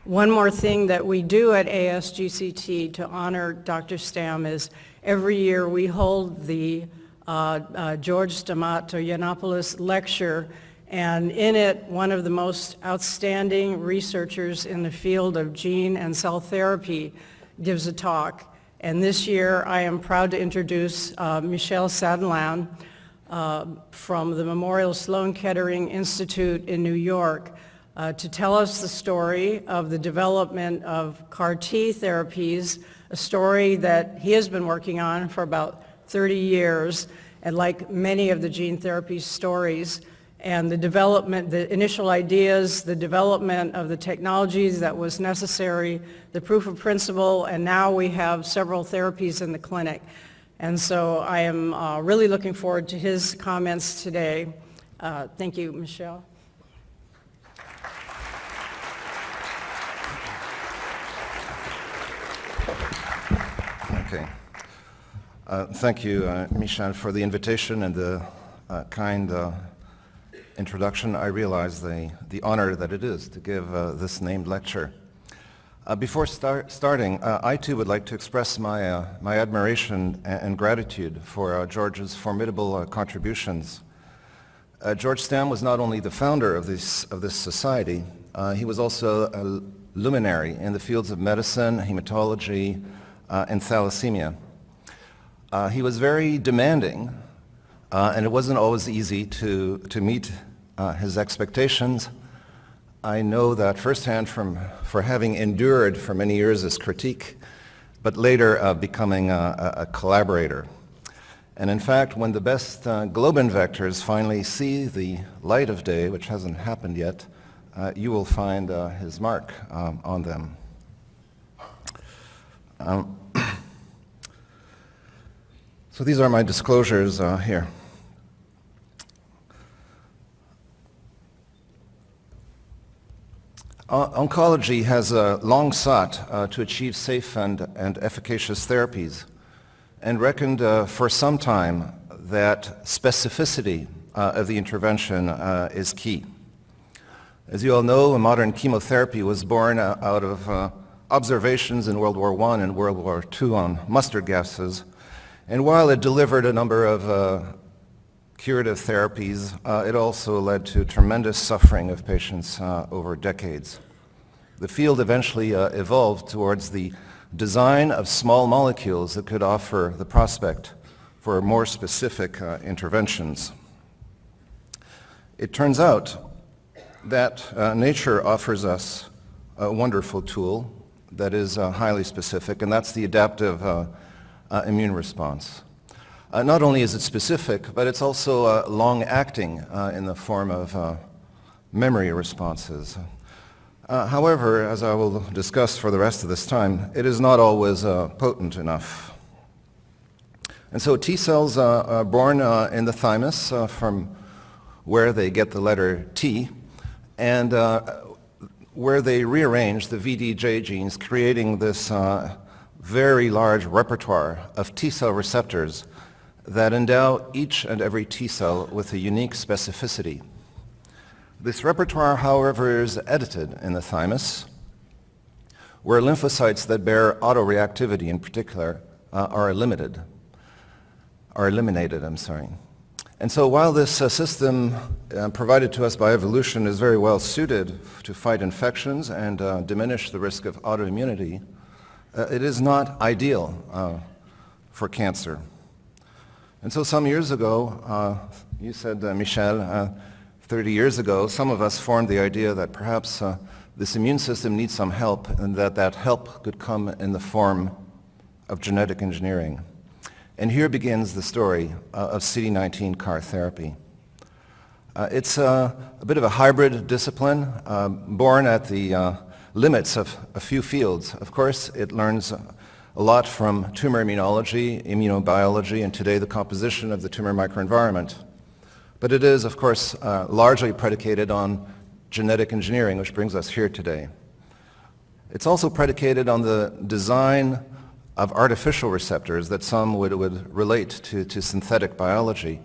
One more thing that we do at ASGCT to honor Dr. Stam is every year we hold the George Stamato-Yiannopoulos Lecture, and in it, one of the most outstanding researchers in the field of gene and cell therapy gives a talk. And this year, I am proud to introduce Michel Sadelain from the Memorial Sloan Kettering Institute in New York to tell us the story of the development of CAR T therapies, a story that he has been working on for about 30 years, and like many of the gene therapy stories, and the development, the initial ideas, the development of the technologies that was necessary, the proof of principle, and now we have several therapies in the clinic. And so I am really looking forward to his comments today. Thank you, Michel. Okay. Thank you, Michel, for the invitation and the kind introduction. I realize the honor that it is to give this named lecture. Before starting, I too would like to express my admiration and gratitude for George's formidable contributions. George Stam was not only the founder of this society, he was also a luminary in the fields of medicine, hematology, and thalassemia. He was very demanding, and it wasn't always easy to meet his expectations. I know that firsthand for having endured for many years his critique, but later becoming a collaborator. And in fact, when the best globin vectors finally see the light of day, which hasn't happened yet, you will find his mark on them. So these are my disclosures here. Oncology has long sought to achieve safe and efficacious therapies and reckoned for some time that specificity of the intervention is key. As you all know, modern chemotherapy was born out of observations in World War I and World War II on mustard gases, and while it delivered a number of curative therapies, it also led to tremendous suffering of patients over decades. The field eventually evolved towards the design of small molecules that could offer the prospect for more specific interventions. It turns out that nature offers us a wonderful tool that is highly specific, and that's the adaptive immune response. Not only is it specific, but it's also long-acting in the form of memory responses. However, as I will discuss for the rest of this time, it is not always potent enough. And so T cells are born in the thymus from where they get the letter T, and where they rearrange the VDJ genes, creating this very large repertoire of T cell receptors that endow each and every T cell with a unique specificity. This repertoire, however, is edited in the thymus, where lymphocytes that bear autoreactivity in particular are eliminated. And so while this system provided to us by evolution is very well suited to fight infections and diminish the risk of autoimmunity, it is not ideal for cancer. And so some years ago, you said, Michel, 30 years ago, some of us formed the idea that perhaps this immune system needs some help, and that help could come in the form of genetic engineering. And here begins the story of CD19 CAR therapy. It's a bit of a hybrid discipline, born at the limits of a few fields. Of course, it learns a lot from tumor immunology, immunobiology, and today the composition of the tumor microenvironment. But it is, of course, largely predicated on genetic engineering, which brings us here today. It's also predicated on the design of artificial receptors that some would relate to synthetic biology.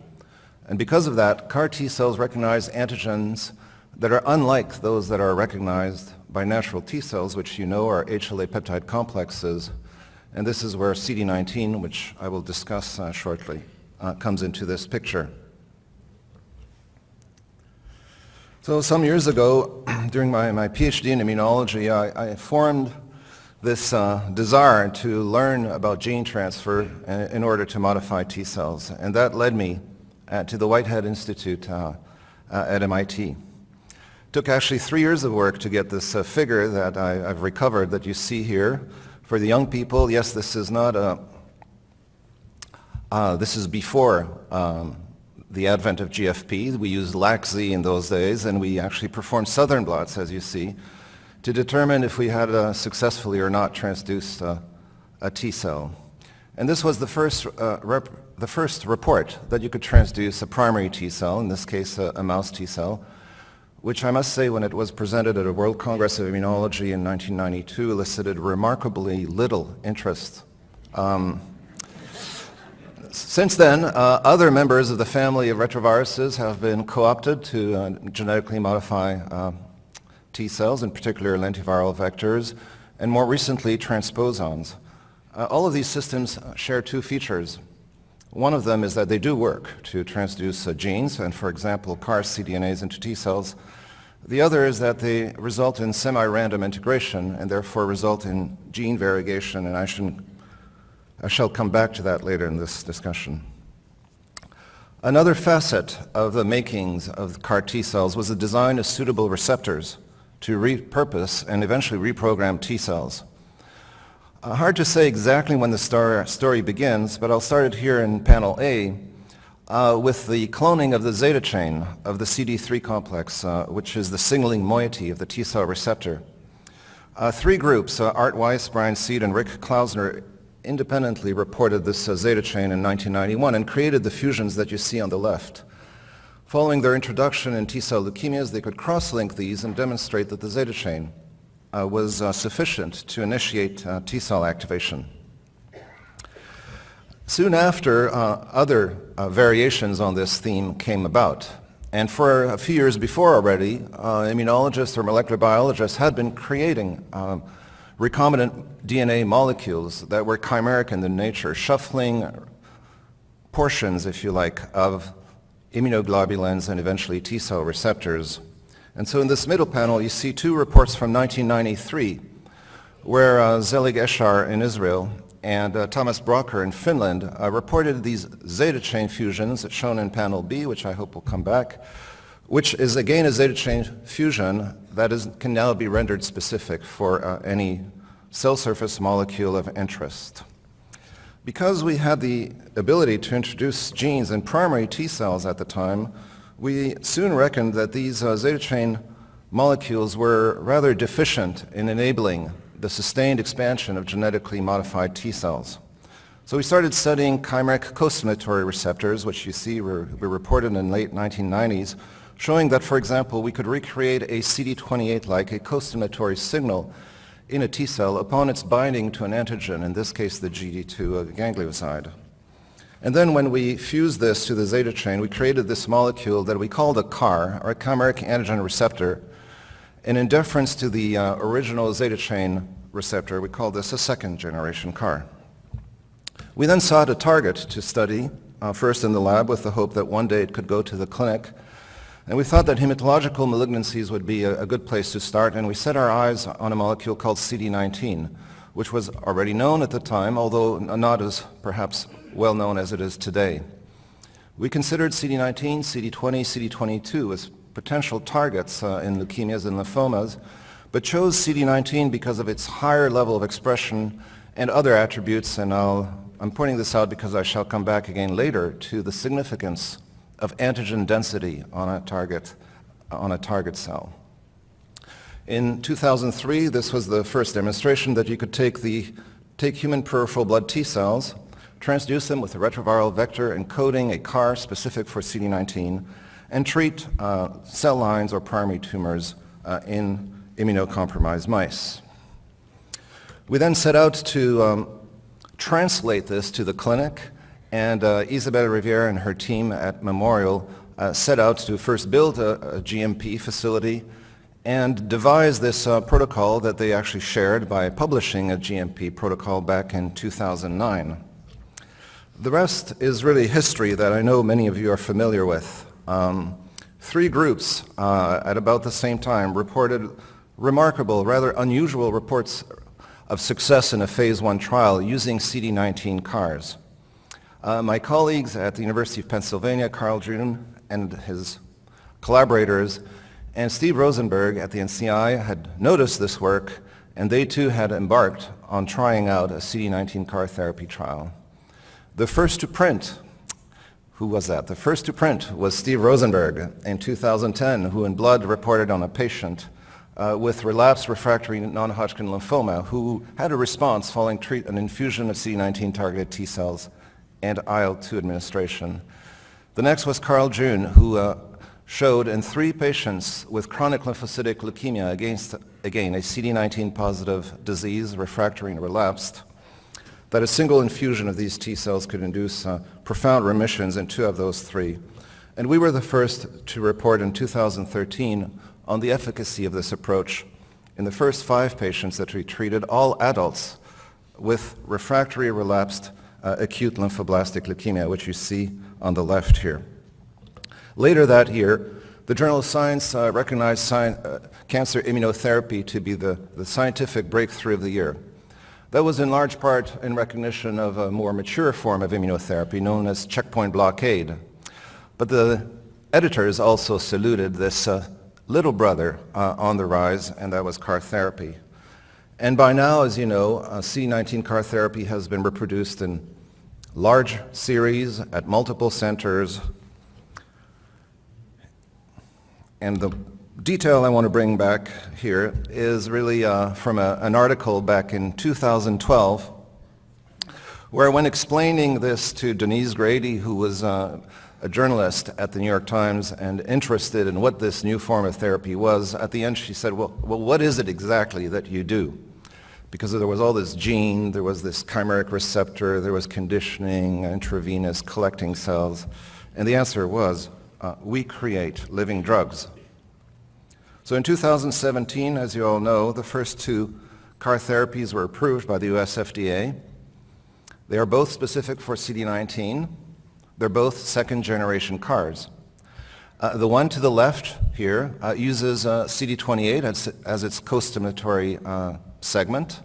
And because of that, CAR T cells recognize antigens that are unlike those that are recognized by natural T cells, which you know are HLA peptide complexes. And this is where CD19, which I will discuss shortly, comes into this picture. So some years ago, during my PhD in immunology, I formed this desire to learn about gene transfer in order to modify T cells. And that led me to the Whitehead Institute at MIT. It took actually 3 years of work to get this figure that I've recovered that you see here. For the young people, yes, this is not this is before the advent of GFP. We used LAC-Z in those days, and we actually performed southern blots, as you see, to determine if we had successfully or not transduced a T cell. And this was the first report that you could transduce a primary T cell, in this case a mouse T cell, which I must say when it was presented at a World Congress of Immunology in 1992 elicited remarkably little interest. Since then, other members of the family of retroviruses have been co-opted to genetically modify T cells, in particular lentiviral vectors, and more recently transposons. All of these systems share two features. One of them is that they do work to transduce genes, and for example, CAR cDNAs into T cells. The other is that they result in semi-random integration and therefore result in gene variegation, and I shall come back to that later in this discussion. Another facet of the makings of CAR T cells was the design of suitable receptors to repurpose and eventually reprogram T cells. Hard to say exactly when the story begins, but I'll start it here in panel A with the cloning of the zeta chain of the CD3 complex, which is the signaling moiety of the T cell receptor. Three groups, Art Weiss, Brian Seed, and Rick Klausner, independently reported this zeta chain in 1991 and created the fusions that you see on the left. Following their introduction in T cell leukemias, they could cross-link these and demonstrate that the zeta chain was sufficient to initiate T cell activation. Soon after, other variations on this theme came about. And for a few years before already, immunologists or molecular biologists had been creating recombinant DNA molecules that were chimeric in their nature, shuffling portions, if you like, of immunoglobulins and eventually T cell receptors. And so in this middle panel, you see two reports from 1993, where Zelig Eshar in Israel and Thomas Brocker in Finland reported these zeta chain fusions, shown in panel B, which I hope will come back, which is again a zeta chain fusion that can now be rendered specific for any cell surface molecule of interest. Because we had the ability to introduce genes in primary T cells at the time, we soon reckoned that these zeta chain molecules were rather deficient in enabling the sustained expansion of genetically modified T cells. So we started studying chimeric costimulatory receptors, which you see were reported in late 1990s, showing that, for example, we could recreate a CD28-like, a costimulatory signal in a T cell upon its binding to an antigen, in this case the GD2 ganglioside. And then when we fused this to the zeta chain, we created this molecule that we called a CAR, or a chimeric antigen receptor. And in deference to the original zeta chain receptor, we call this a second generation CAR. We then sought a target to study, first in the lab with the hope that one day it could go to the clinic. And we thought that hematological malignancies would be a good place to start, and we set our eyes on a molecule called CD19, which was already known at the time, although not as perhaps well known as it is today. We considered CD19, CD20, CD22 as potential targets in leukemias and lymphomas, but chose CD19 because of its higher level of expression and other attributes, and I'm pointing this out because I shall come back again later to the significance of antigen density on a target cell. In 2003, this was the first demonstration that you could take human peripheral blood T cells, transduce them with a retroviral vector encoding a CAR specific for CD19, and treat cell lines or primary tumors in immunocompromised mice. We then set out to translate this to the clinic, and Isabelle Riviere and her team at Memorial set out to first build a GMP facility and devise this protocol that they actually shared by publishing a GMP protocol back in 2009. The rest is really history that I know many of you are familiar with. Three groups at about the same time reported remarkable, rather unusual reports of success in a phase 1 trial using CD19 CARs. My colleagues at the University of Pennsylvania, Carl June and his collaborators, and Steve Rosenberg at the NCI had noticed this work, and they too had embarked on trying out a CD19 CAR therapy trial. The first to print, who was that? The first to print was Steve Rosenberg in 2010, who in blood reported on a patient with relapsed refractory non-Hodgkin lymphoma who had a response following an infusion of CD19 targeted T cells and IL-2 administration. The next was Carl June, who showed in 3 patients with chronic lymphocytic leukemia against, again, a CD19 positive disease, refractory and relapsed, that a single infusion of these T cells could induce profound remissions in 2 of those 3. And we were the first to report in 2013 on the efficacy of this approach in the first 5 patients that we treated, all adults with refractory relapsed acute lymphoblastic leukemia, which you see on the left here. Later that year, the Journal of Science recognized cancer immunotherapy to be the scientific breakthrough of the year. That was in large part in recognition of a more mature form of immunotherapy known as checkpoint blockade. But the editors also saluted this little brother on the rise, and that was CAR therapy. And by now, as you know, CD19 CAR therapy has been reproduced in large series at multiple centers. And the detail I want to bring back here is really from an article back in 2012, where when explaining this to Denise Grady, who was a journalist at the New York Times and interested in what this new form of therapy was, at the end she said, well, what is it exactly that you do? Because there was all this gene, there was this chimeric receptor, there was conditioning, intravenous collecting cells, and the answer was, we create living drugs. So in 2017, as you all know, the first 2 CAR therapies were approved by the US FDA. They are both specific for CD19. They're both second-generation CARs. The one to the left here uses CD28 as its co-stimulatory segment.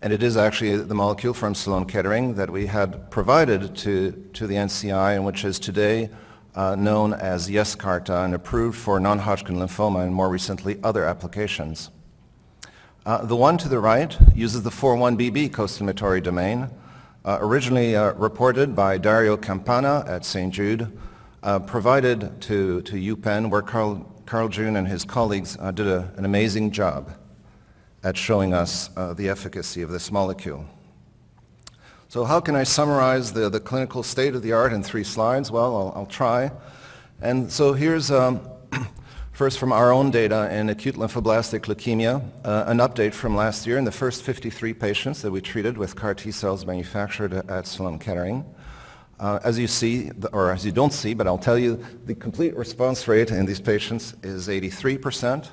And it is actually the molecule from Sloan Kettering that we had provided to the NCI, and which is today known as Yescarta and approved for non-Hodgkin lymphoma and more recently other applications. The one to the right uses the 4-1BB co-stimulatory domain, originally reported by Dario Campana at St. Jude, provided to UPenn, where Carl June and his colleagues did an amazing job at showing us the efficacy of this molecule. So how can I summarize the clinical state of the art in 3 slides? Well, I'll try. And so here's first from our own data in acute lymphoblastic leukemia, an update from last year in the first 53 patients that we treated with CAR T cells manufactured at Sloan Kettering. As you see, or as you don't see, but I'll tell you, the complete response rate in these patients is 83%.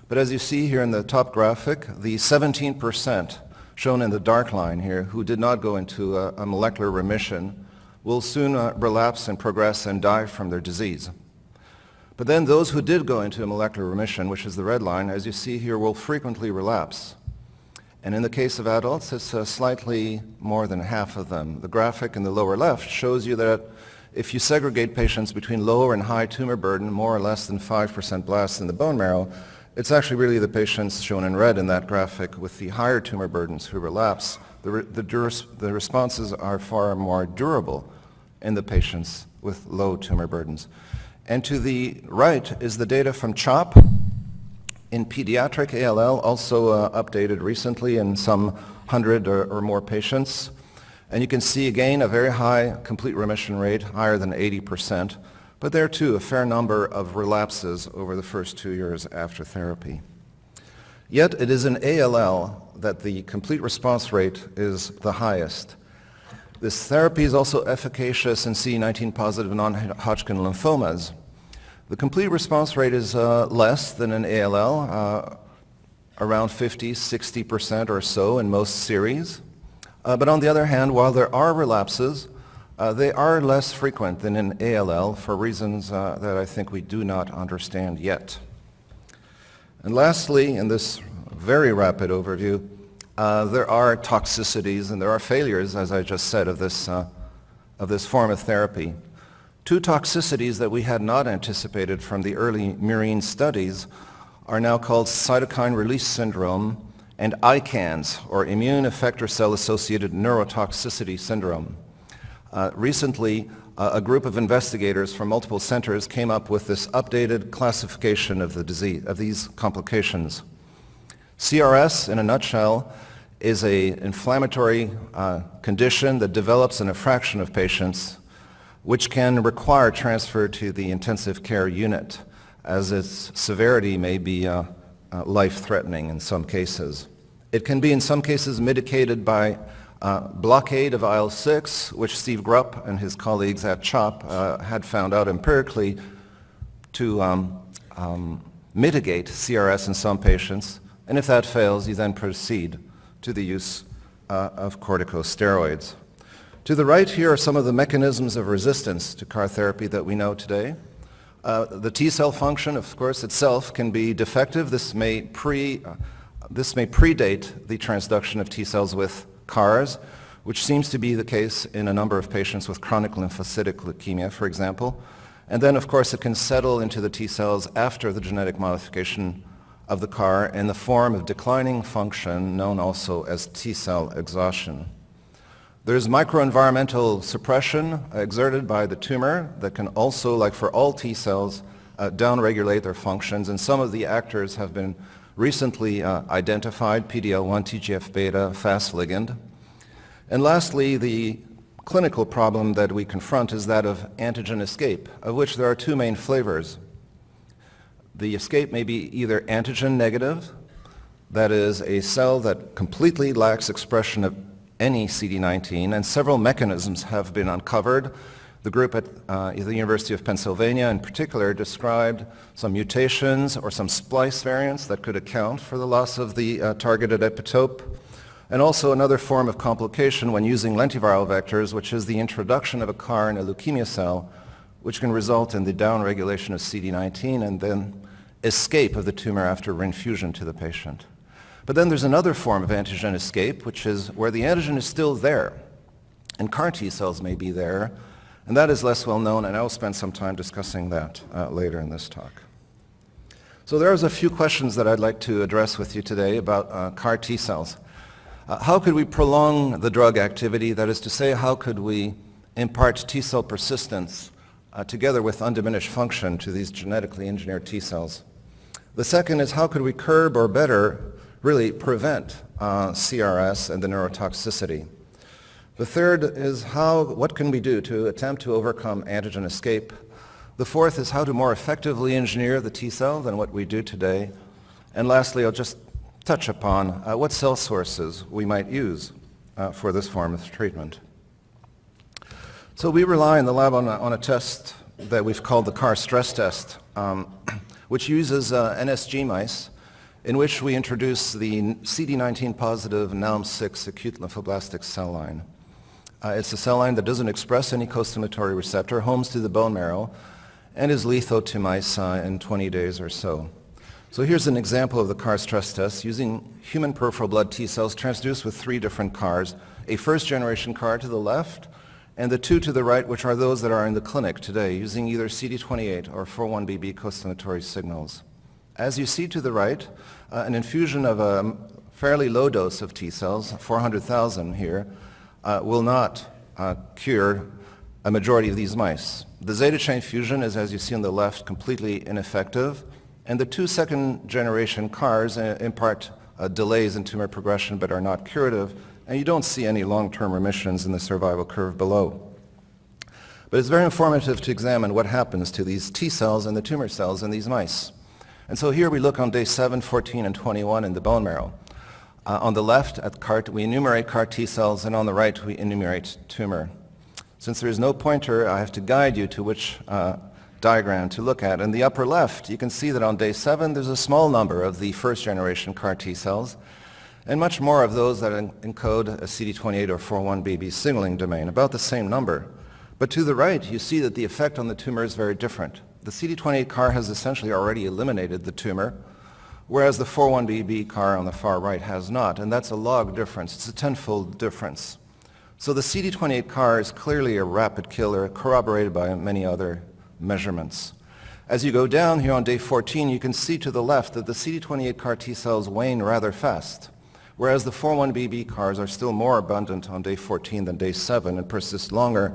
But as you see here in the top graphic, the 17% shown in the dark line here, who did not go into a molecular remission, will soon relapse and progress and die from their disease. But then those who did go into a molecular remission, which is the red line, as you see here, will frequently relapse. And in the case of adults, it's slightly more than half of them. The graphic in the lower left shows you that if you segregate patients between lower and high tumor burden, more or less than 5% blasts in the bone marrow, it's actually really the patients shown in red in that graphic with the higher tumor burdens who relapse. The responses are far more durable in the patients with low tumor burdens. And to the right is the data from CHOP in pediatric ALL, also updated recently in some 100 or more patients. And you can see again a very high complete remission rate, higher than 80%. But there too, a fair number of relapses over the first 2 years after therapy. Yet it is in ALL that the complete response rate is the highest. This therapy is also efficacious in CD19 positive non-Hodgkin lymphomas. The complete response rate is less than in ALL, around 50-60% or so in most series. But on the other hand, while there are relapses, they are less frequent than in ALL for reasons that I think we do not understand yet. And lastly, in this very rapid overview, there are toxicities and there are failures, as I just said, of this form of therapy. Two toxicities that we had not anticipated from the early murine studies are now called cytokine release syndrome and ICANS, or immune effector cell-associated neurotoxicity syndrome. Recently, a group of investigators from multiple centers came up with this updated classification of the disease, of these complications. CRS, in a nutshell, is an inflammatory condition that develops in a fraction of patients, which can require transfer to the intensive care unit, as its severity may be life-threatening in some cases. It can be in some cases mitigated by blockade of IL-6, which Steve Grupp and his colleagues at CHOP had found out empirically to mitigate CRS in some patients. And if that fails, you then proceed to the use of corticosteroids. To the right here are some of the mechanisms of resistance to CAR therapy that we know today. The T cell function, of course, itself can be defective. This may predate the transduction of T cells with CARs, which seems to be the case in a number of patients with chronic lymphocytic leukemia, for example. And then, of course, it can settle into the T cells after the genetic modification of the CAR in the form of declining function, known also as T cell exhaustion. There's microenvironmental suppression exerted by the tumor that can also, like for all T cells, downregulate their functions, and some of the actors have been recently identified: PD-L1, TGF-beta, Fas ligand. And lastly, the clinical problem that we confront is that of antigen escape, of which there are two main flavors. The escape may be either antigen negative, that is a cell that completely lacks expression of any CD19, and several mechanisms have been uncovered. The group at the University of Pennsylvania in particular described some mutations or some splice variants that could account for the loss of the targeted epitope, and also another form of complication when using lentiviral vectors, which is the introduction of a CAR in a leukemia cell, which can result in the downregulation of CD19 and then escape of the tumor after reinfusion to the patient. But then there's another form of antigen escape, which is where the antigen is still there, and CAR T cells may be there, and that is less well known, and I will spend some time discussing that later in this talk. So there's a few questions that I'd like to address with you today about CAR T cells. How could we prolong the drug activity? That is to say, how could we impart T cell persistence together with undiminished function to these genetically engineered T cells? The second is, how could we curb or better really prevent CRS and the neurotoxicity? The third is what can we do to attempt to overcome antigen escape? The fourth is how to more effectively engineer the T cell than what we do today. And lastly, I'll just touch upon what cell sources we might use for this form of treatment. So we rely in the lab on a test that we've called the CAR stress test, which uses NSG mice, in which we introduce the CD19 positive NALM6 acute lymphoblastic cell line. It's a cell line that doesn't express any costimulatory receptor, homes to the bone marrow, and is lethal to mice in 20 days or so. So here's an example of the CAR stress test using human peripheral blood T cells transduced with three different CARs, a first-generation CAR to the left, and the two to the right, which are those that are in the clinic today, using either CD28 or 4-1BB costimulatory signals. As you see to the right, an infusion of a fairly low dose of T cells, 400,000 here, will not cure a majority of these mice. The zeta chain fusion is, as you see on the left, completely ineffective, and the two second-generation CARs impart delays in tumor progression but are not curative, and you don't see any long-term remissions in the survival curve below. But it's very informative to examine what happens to these T cells and the tumor cells in these mice. And so here we look on day 7, 14, and 21 in the bone marrow. On the left, we enumerate CAR T cells, and on the right, we enumerate tumor. Since there is no pointer, I have to guide you to which diagram to look at. In the upper left, you can see that on day 7, there's a small number of the first-generation CAR T cells, and much more of those that encode a CD28 or 4-1BB signaling domain, about the same number. But to the right, you see that the effect on the tumor is very different. The CD28 CAR has essentially already eliminated the tumor, whereas the 4-1BB CAR on the far right has not, and that's a log difference. It's a tenfold difference. So the CD28 CAR is clearly a rapid killer, corroborated by many other measurements. As you go down here on day 14, you can see to the left that the CD28 CAR T cells wane rather fast, whereas the 4-1BB CARs are still more abundant on day 14 than day 7 and persist longer.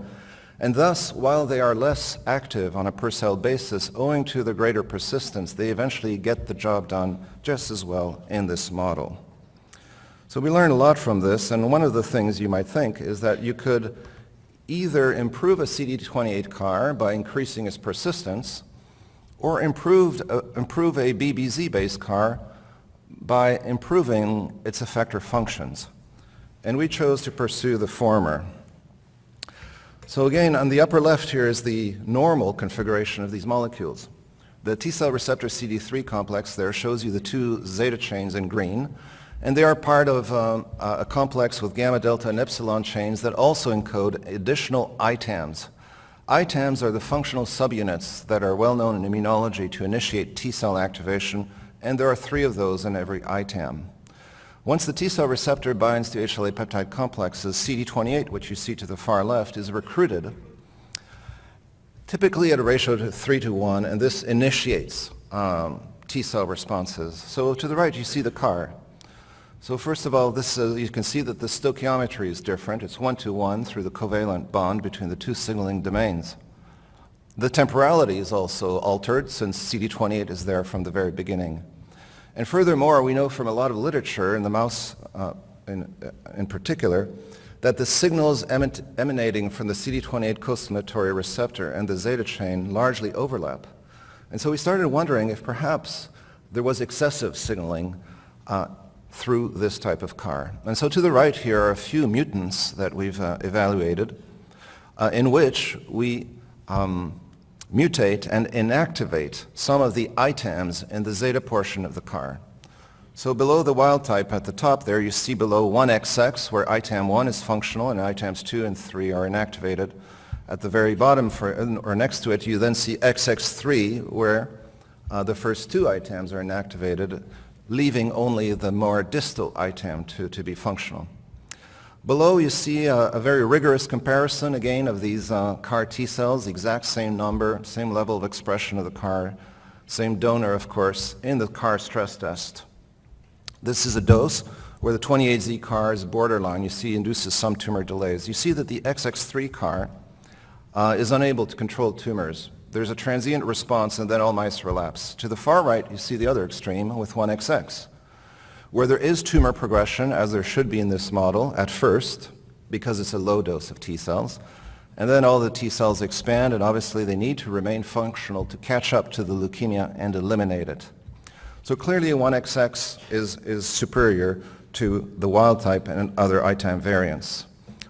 And thus, while they are less active on a per-cell basis, owing to the greater persistence, they eventually get the job done just as well in this model. So we learned a lot from this, and one of the things you might think is that you could either improve a CD28 CAR by increasing its persistence, or improve a BBZ-based CAR by improving its effector functions. And we chose to pursue the former. So again, on the upper left here is the normal configuration of these molecules. The T-cell receptor CD3 complex there shows you the 2 zeta chains in green, and they are part of a complex with gamma, delta, and epsilon chains that also encode additional ITAMs. ITAMs are the functional subunits that are well known in immunology to initiate T-cell activation, and there are 3 of those in every ITAM. Once the T-cell receptor binds to HLA peptide complexes, CD28, which you see to the far left, is recruited, typically at a ratio of 3:1, and this initiates T-cell responses. So to the right, you see the CAR. So first of all, you can see that the stoichiometry is different. It's 1:1 through the covalent bond between the 2 signaling domains. The temporality is also altered since CD28 is there from the very beginning. And furthermore, we know from a lot of literature, in the mouse in particular, that the signals emanating from the CD28 costimulatory receptor and the zeta chain largely overlap. And so we started wondering if perhaps there was excessive signaling through this type of CAR. And so to the right here are a few mutants that we've evaluated in which we mutate and inactivate some of the ITAMs in the zeta portion of the CAR. So below the wild type at the top there, you see below 1XX, where ITAM 1 is functional and ITAMs 2 and 3 are inactivated. At the very bottom, or next to it, you then see XX3, where the first 2 ITAMs are inactivated, leaving only the more distal ITAM to be functional. Below you see a very rigorous comparison again of these CAR T cells, the exact same number, same level of expression of the CAR, same donor of course, in the CAR stress test. This is a dose where the 28Z CAR is borderline, you see induces some tumor delays. You see that the XX3 CAR is unable to control tumors. There's a transient response and then all mice relapse. To the far right you see the other extreme with 1XX. Where there is tumor progression, as there should be in this model at first, because it's a low dose of T cells, and then all the T cells expand, and obviously they need to remain functional to catch up to the leukemia and eliminate it. So clearly 1XX is superior to the wild type and other ITAM variants.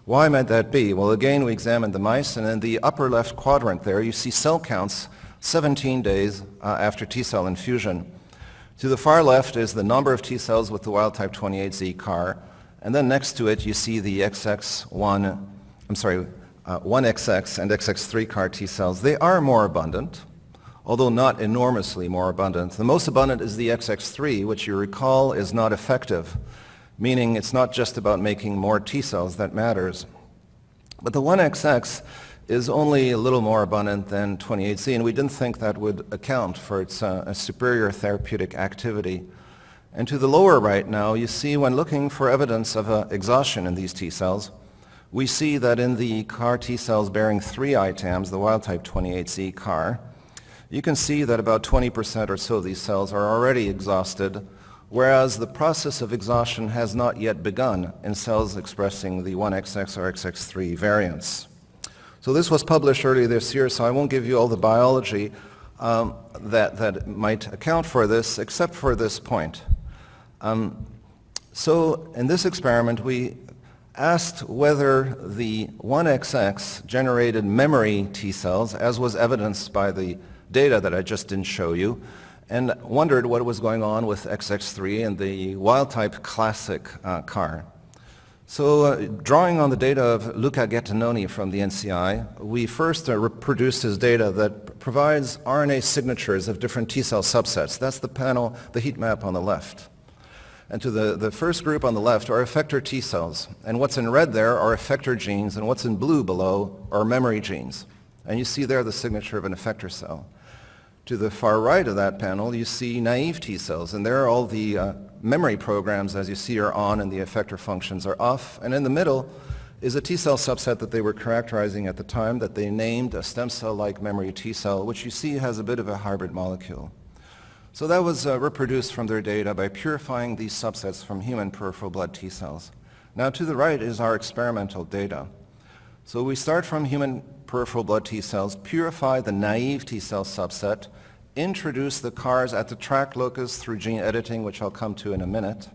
Why might that be? Well, again, we examined the mice, and in the upper left quadrant there, you see cell counts 17 days after T cell infusion. To the far left is the number of T cells with the wild type 28Z CAR, and then next to it you see the 1XX and XX3 CAR T cells. They are more abundant, although not enormously more abundant. The most abundant is the XX3, which you recall is not effective, meaning it's not just about making more T cells that matters. But the 1XX is only a little more abundant than 28Z, and we didn't think that would account for its superior therapeutic activity. And to the lower right now, you see when looking for evidence of exhaustion in these T cells, we see that in the CAR T cells bearing 3 ITAMs, the wild type 28Z CAR, you can see that about 20% or so of these cells are already exhausted, whereas the process of exhaustion has not yet begun in cells expressing the 1XX or XX3 variants. So this was published earlier this year, so I won't give you all the biology that might account for this, except for this point. So in this experiment, we asked whether the 1XX generated memory T cells, as was evidenced by the data that I just didn't show you, and wondered what was going on with XX3 and the wild-type classic CAR. So drawing on the data of Luca Gattinoni from the NCI, we first reproduced his data that provides RNA signatures of different T cell subsets. That's the panel, the heat map on the left. And to the first group on the left are effector T cells. And what's in red there are effector genes, and what's in blue below are memory genes. And you see there the signature of an effector cell. To the far right of that panel, you see naive T cells, and there all the memory programs, as you see, are on and the effector functions are off. And in the middle is a T cell subset that they were characterizing at the time that they named a stem cell-like memory T cell, which you see has a bit of a hybrid molecule. So that was reproduced from their data by purifying these subsets from human peripheral blood T cells. Now to the right is our experimental data. So we start from human peripheral blood T cells, purify the naive T cell subset, introduce the CARs at the track locus through gene editing, which I'll come to in a minute,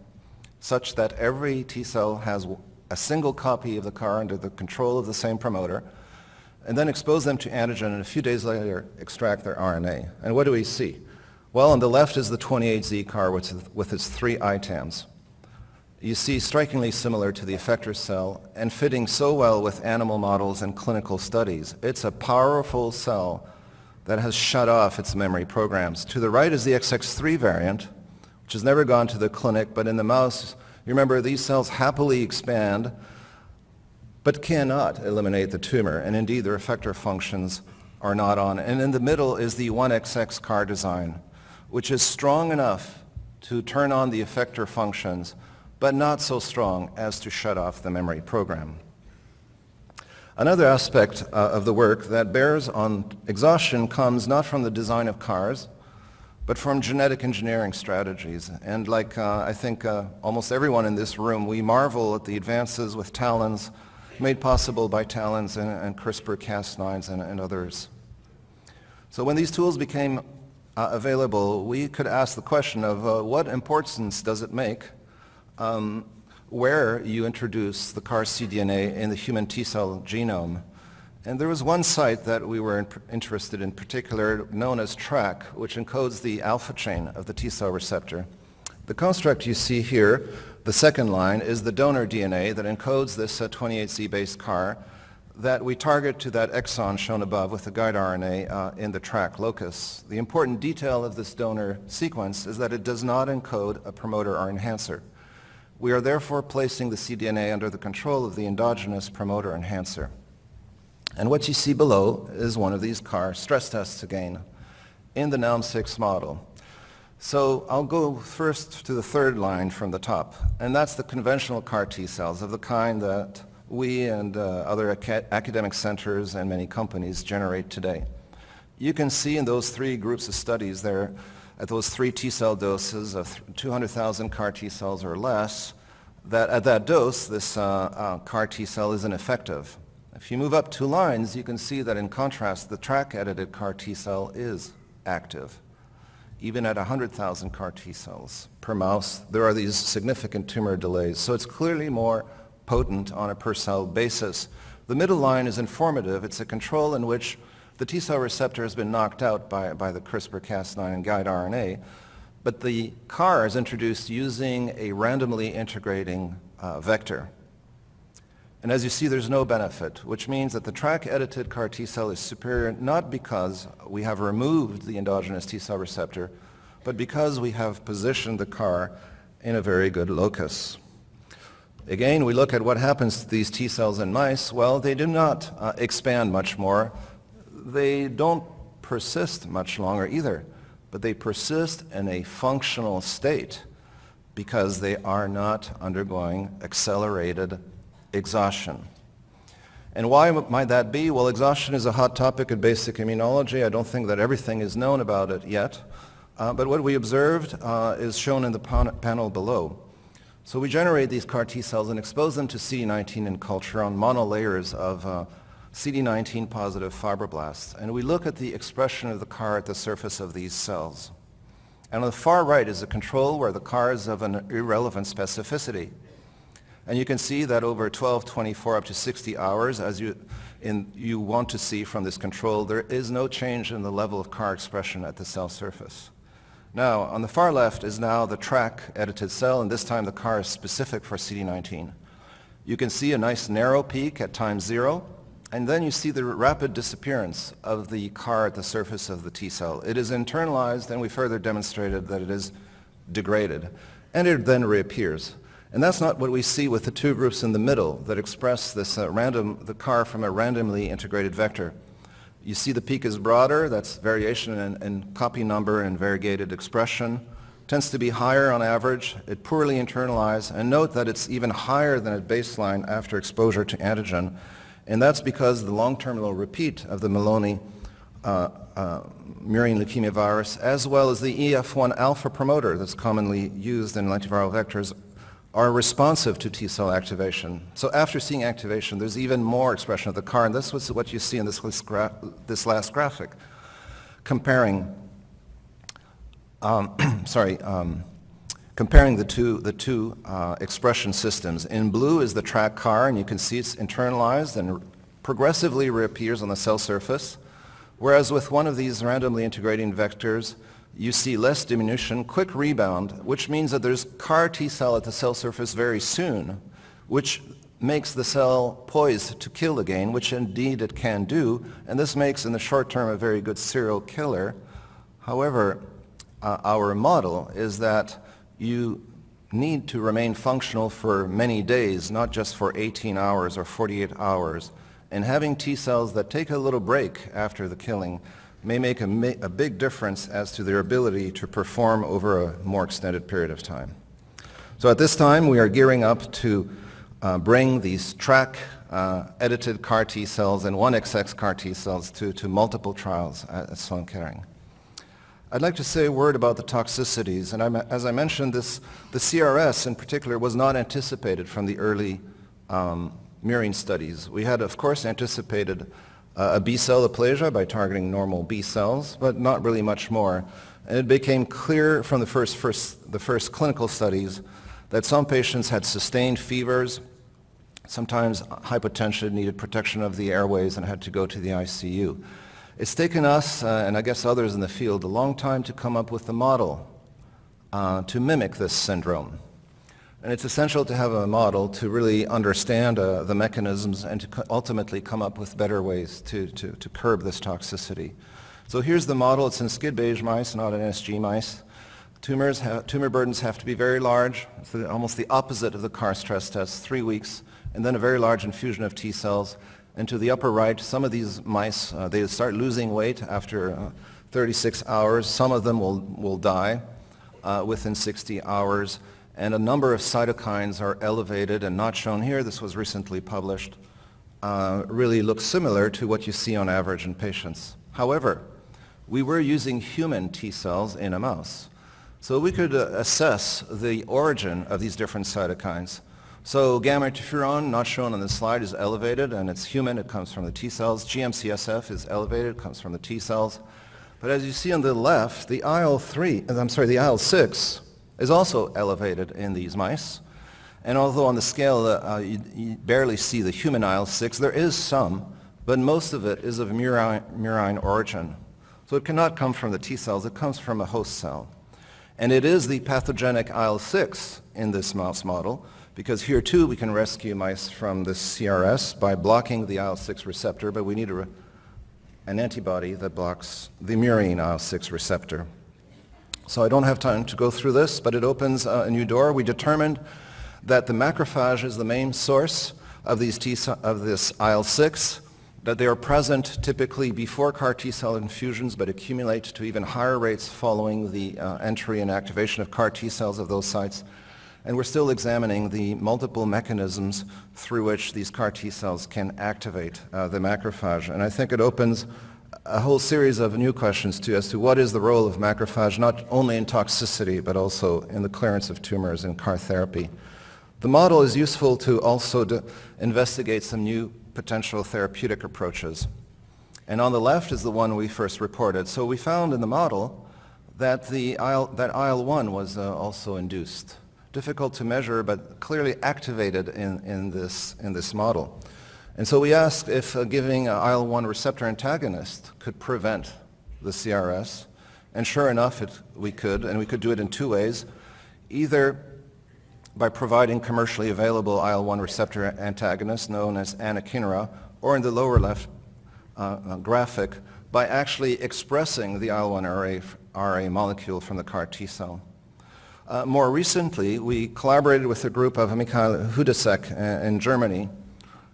such that every T cell has a single copy of the CAR under the control of the same promoter, and then expose them to antigen, and a few days later extract their RNA. And what do we see? Well, on the left is the 28Z CAR with its 3 ITAMs. You see strikingly similar to the effector cell and fitting so well with animal models and clinical studies. It's a powerful cell that has shut off its memory programs. To the right is the XX3 variant, which has never gone to the clinic, but in the mouse, you remember these cells happily expand, but cannot eliminate the tumor, and indeed their effector functions are not on. And in the middle is the 1XX CAR design, which is strong enough to turn on the effector functions, but not so strong as to shut off the memory program. Another aspect of the work that bears on exhaustion comes not from the design of CARs, but from genetic engineering strategies. And like I think almost everyone in this room, we marvel at the advances with TALENs made possible by TALENs and CRISPR-Cas9s and others. So when these tools became available, we could ask the question of what importance does it make where you introduce the CAR cDNA in the human T cell genome. And there was one site that we were interested in particular, known as TRAC, which encodes the alpha chain of the T cell receptor. The construct you see here, the second line, is the donor DNA that encodes this 28Z-based CAR that we target to that exon shown above with the guide RNA in the TRAC locus. The important detail of this donor sequence is that it does not encode a promoter or enhancer. We are therefore placing the cDNA under the control of the endogenous promoter enhancer. And what you see below is one of these CAR stress tests again in the NALM-6 model. So I'll go first to the third line from the top, and that's the conventional CAR T cells of the kind that we and other academic centers and many companies generate today. You can see in those 3 groups of studies there, at those 3 T cell doses of 200,000 CAR T cells or less, that at that dose, this CAR T cell is ineffective. If you move up 2 lines, you can see that in contrast, the TRAC-edited CAR T cell is active. Even at 100,000 CAR T cells per mouse, there are these significant tumor delays. So it's clearly more potent on a per-cell basis. The middle line is informative. It's a control in which the T cell receptor has been knocked out by the CRISPR-Cas9 and guide RNA, but the CAR is introduced using a randomly integrating vector. And as you see, there's no benefit, which means that the TRAC-edited CAR T cell is superior not because we have removed the endogenous T cell receptor, but because we have positioned the CAR in a very good locus. Again, we look at what happens to these T cells in mice. Well, they do not expand much more. They don't persist much longer either, but they persist in a functional state because they are not undergoing accelerated exhaustion. And why might that be? Well, exhaustion is a hot topic in basic immunology. I don't think that everything is known about it yet. But what we observed is shown in the panel below. So we generate these CAR T cells and expose them to CD19 in culture on monolayers of CD19 positive fibroblasts. And we look at the expression of the CAR at the surface of these cells. And on the far right is a control where the CAR is of an irrelevant specificity. And you can see that over 12, 24, up to 60 hours, as you want to see from this control, there is no change in the level of CAR expression at the cell surface. Now, on the far left is now the TRAC edited cell, and this time the CAR is specific for CD19. You can see a nice narrow peak at time 0, and then you see the rapid disappearance of the CAR at the surface of the T cell. It is internalized, and we further demonstrated that it is degraded, and it then reappears. And that's not what we see with the two groups in the middle that express this the CAR from a randomly integrated vector. You see the peak is broader, that's variation in copy number and variegated expression. Tends to be higher on average, it poorly internalized, and note that it's even higher than at baseline after exposure to antigen. And that's because the long-terminal repeat of the Maloney murine leukemia virus, as well as the EF1 alpha promoter that's commonly used in lentiviral vectors, are responsive to T cell activation. So after seeing activation, there's even more expression of the CAR, and this was what you see in this last graphic, comparing comparing the two expression systems. In blue is the TRAC CAR, and you can see it's internalized and progressively reappears on the cell surface, whereas with one of these randomly integrating vectors, you see less diminution, quick rebound, which means that there's CAR T cell at the cell surface very soon, which makes the cell poised to kill again, which indeed it can do, and this makes in the short term a very good serial killer. However, our model is that you need to remain functional for many days, not just for 18 hours or 48 hours, and having T cells that take a little break after the killing may make a big difference as to their ability to perform over a more extended period of time. So at this time, we are gearing up to bring these TRAC edited CAR T cells and 1XX CAR T cells to multiple trials at Sloan Kettering. I'd like to say a word about the toxicities, and as I mentioned, the CRS in particular was not anticipated from the early murine studies. We had, of course, anticipated a B-cell aplasia by targeting normal B cells, but not really much more. And it became clear from the first clinical studies that some patients had sustained fevers, sometimes hypotension, needed protection of the airways, and had to go to the ICU. It's taken us, and I guess others in the field, a long time to come up with the model to mimic this syndrome. And it's essential to have a model to really understand the mechanisms and to ultimately come up with better ways to curb this toxicity. So here's the model. It's in SCID beige mice, not in NSG mice. Tumor burdens have to be very large. It's almost the opposite of the CAR stress test, 3 weeks, and then a very large infusion of T cells. And to the upper right, some of these mice, they start losing weight after 36 hours. Some of them will die within 60 hours. And a number of cytokines are elevated and not shown here. This was recently published. Really looks similar to what you see on average in patients. However, we were using human T cells in a mouse. So we could assess the origin of these different cytokines. So gamma interferon, not shown on the slide, is elevated, and it's human. It comes from the T cells. GM-CSF is elevated. It comes from the T cells. But as you see on the left, the IL-6 is also elevated in these mice. And although on the scale you barely see the human IL-6, there is some, but most of it is of murine origin. So it cannot come from the T cells, it comes from a host cell. And it is the pathogenic IL-6 in this mouse model, because here too we can rescue mice from this CRS by blocking the IL-6 receptor, but we need an antibody that blocks the murine IL-6 receptor. So I don't have time to go through this, but it opens a new door. We determined that the macrophage is the main source of this IL-6, that they are present typically before CAR T-cell infusions, but accumulate to even higher rates following the entry and activation of CAR T-cells of those sites. And we're still examining the multiple mechanisms through which these CAR T-cells can activate the macrophage. And I think it opens a whole series of new questions too as to what is the role of macrophage, not only in toxicity, but also in the clearance of tumors in CAR therapy. The model is useful to also investigate some new potential therapeutic approaches. And on the left is the one we first reported. So we found in the model that IL-1 was also induced. Difficult to measure, but clearly activated in this model. And so we asked if giving an IL-1 receptor antagonist could prevent the CRS. And sure enough, we could, and we could do it in two ways. Either by providing commercially available IL-1 receptor antagonists known as anakinra, or in the lower left graphic, by actually expressing the IL-1 RA molecule from the CAR T cell. More recently, we collaborated with a group of Michel in Germany,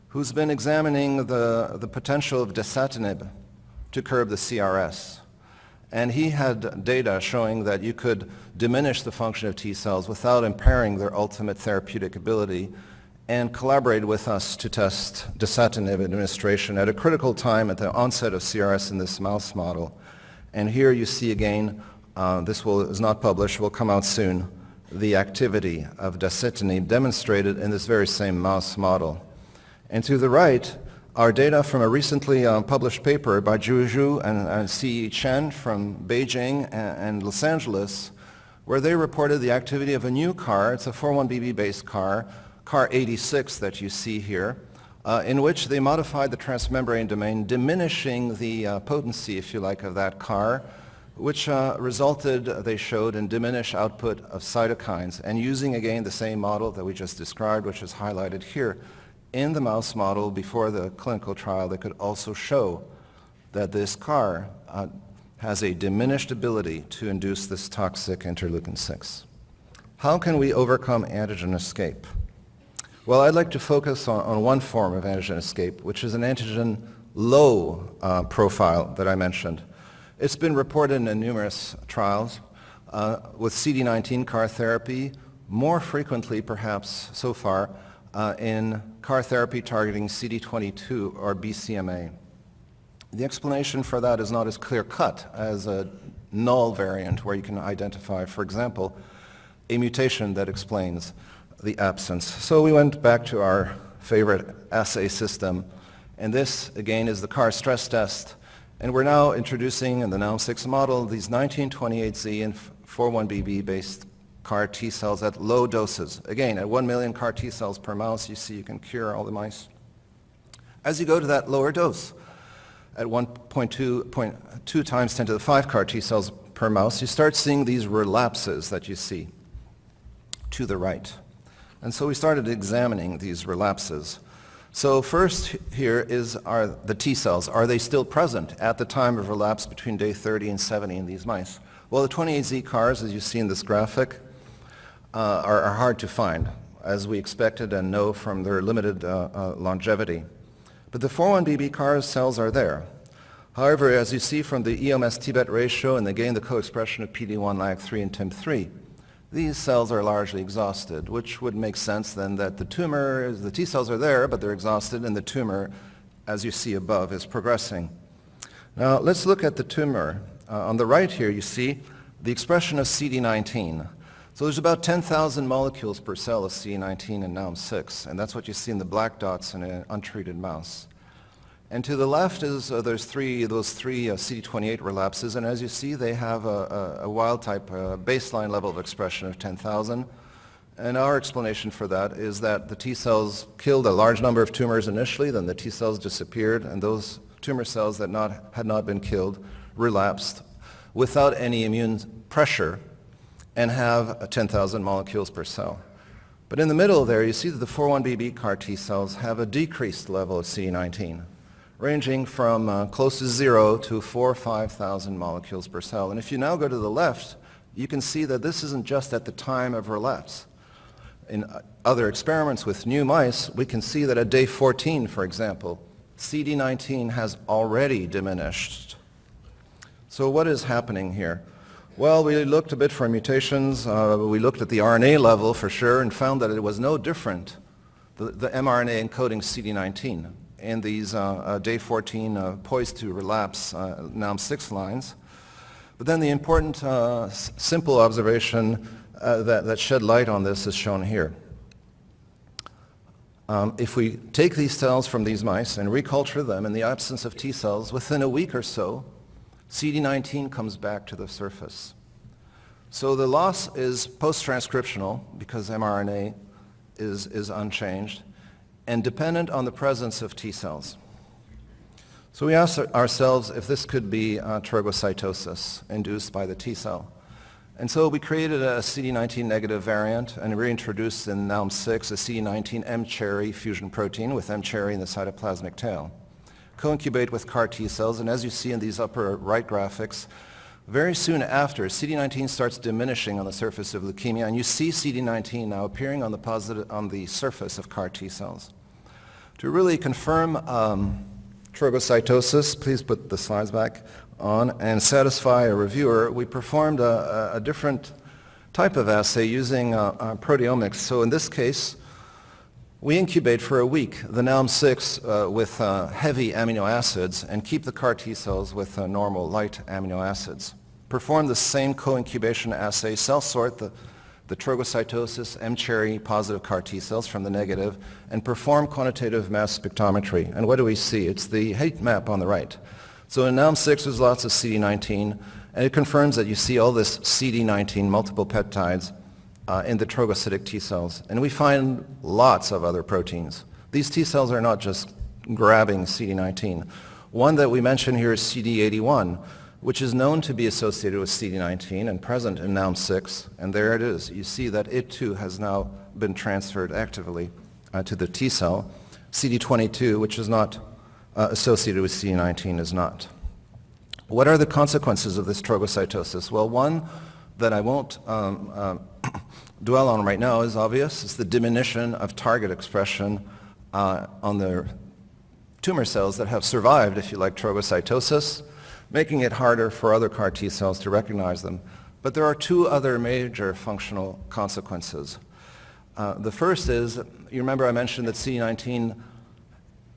who's been examining the potential of dasatinib to curb the CRS. And he had data showing that you could diminish the function of T cells without impairing their ultimate therapeutic ability, and collaborated with us to test dasatinib administration at a critical time at the onset of CRS in this mouse model. And here you see again, this is not published, will come out soon, the activity of dasatinib demonstrated in this very same mouse model. And to the right are data from a recently published paper by Zhu and C. Chen from Beijing and Los Angeles, where they reported the activity of a new CAR. It's a 4-1BB based CAR, CAR 86 that you see here, in which they modified the transmembrane domain, diminishing the potency, if you like, of that CAR, which resulted, they showed, in diminished output of cytokines, and using again the same model that we just described, which is highlighted here. In the mouse model before the clinical trial, they could also show that this CAR has a diminished ability to induce this toxic interleukin-6. How can we overcome antigen escape? Well, I'd like to focus on one form of antigen escape, which is an antigen low profile that I mentioned. It's been reported in numerous trials with CD19 CAR therapy, more frequently perhaps so far in CAR therapy targeting CD22 or BCMA. The explanation for that is not as clear-cut as a null variant where you can identify, for example, a mutation that explains the absence. So we went back to our favorite assay system, and this again is the CAR stress test, and we're now introducing in the NALM-6 model these 1928Z and 4-1BB based CAR T cells at low doses. Again, at 1 million CAR T cells per mouse, you see you can cure all the mice. As you go to that lower dose, at 1.2 times 10 to the 5 CAR T cells per mouse, you start seeing these relapses that you see to the right. And so we started examining these relapses. So first here are the T cells. Are they still present at the time of relapse between day 30 and 70 in these mice? Well, the 28Z CARs, as you see in this graphic, are hard to find, as we expected and know from their limited longevity. But the 4-1BB CARs cells are there. However, as you see from the EOMS-Tbet ratio and again the co-expression of PD-1, LAG3, and TIM3, these cells are largely exhausted, which would make sense then that the T cells are there, but they're exhausted, and the tumor, as you see above, is progressing. Now, let's look at the tumor. On the right here, you see the expression of CD19. So there's about 10,000 molecules per cell of CD19 in NALM-6, and that's what you see in the black dots in an untreated mouse. And to the left is those three CD28 relapses, and as you see, they have a wild-type baseline level of expression of 10,000. And our explanation for that is that the T cells killed a large number of tumors initially, then the T cells disappeared, and those tumor cells that had not been killed relapsed without any immune pressure and have 10,000 molecules per cell. But in the middle there, you see that the 4-1BB CAR T cells have a decreased level of CD19, ranging from close to 0 to 4,000 or 5,000 molecules per cell. And if you now go to the left, you can see that this isn't just at the time of relapse. In other experiments with new mice, we can see that at day 14, for example, CD19 has already diminished. So what is happening here? Well, we looked a bit for mutations. We looked at the RNA level for sure and found that it was no different, the mRNA encoding CD19 in these day 14 poised to relapse NALM-6 lines. But then the important simple observation that shed light on this is shown here. If we take these cells from these mice and reculture them in the absence of T cells, within a week or so, CD19 comes back to the surface. So the loss is post-transcriptional because mRNA is unchanged and dependent on the presence of T cells. So we asked ourselves if this could be trogocytosis induced by the T cell. And so we created a CD19 negative variant and reintroduced in NALM6 a CD19 M-cherry fusion protein with M-cherry in the cytoplasmic tail. Co-incubate with CAR T cells, and as you see in these upper right graphics, very soon after, CD19 starts diminishing on the surface of leukemia, and you see CD19 now appearing on the surface of CAR T cells. To really confirm trogocytosis, please put the slides back on, and satisfy a reviewer, we performed a different type of assay using proteomics. So in this case, we incubate for a week the NALM6 with heavy amino acids and keep the CAR T cells with normal light amino acids. Perform the same co-incubation assay, cell sort the trogocytosis M-cherry positive CAR T cells from the negative, and perform quantitative mass spectrometry. And what do we see? It's the heat map on the right. So in NALM6 there's lots of CD19, and it confirms that you see all this CD19 multiple peptides in the trogocytic T cells. And we find lots of other proteins. These T cells are not just grabbing CD19. One that we mention here is CD81, which is known to be associated with CD19 and present in NALM6, and there it is. You see that it too has now been transferred actively to the T cell. CD22, which is not associated with CD19, is not. What are the consequences of this trogocytosis? Well, one that I won't dwell on right now is obvious. It's the diminution of target expression on the tumor cells that have survived, if you like, trogocytosis, making it harder for other CAR T cells to recognize them. But there are two other major functional consequences. The first is, you remember I mentioned that CD19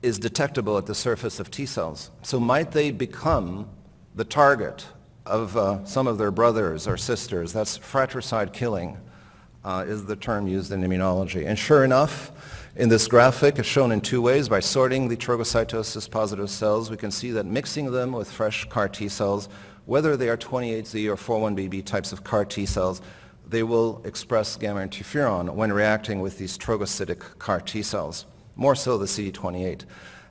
is detectable at the surface of T cells. So might they become the target of some of their brothers or sisters? That's fratricide killing is the term used in immunology. And sure enough, in this graphic, it's shown in two ways. By sorting the trogocytosis positive cells, we can see that mixing them with fresh CAR T cells, whether they are 28Z or 41BB types of CAR T cells, they will express gamma interferon when reacting with these trogocytic CAR T cells, more so the CD28.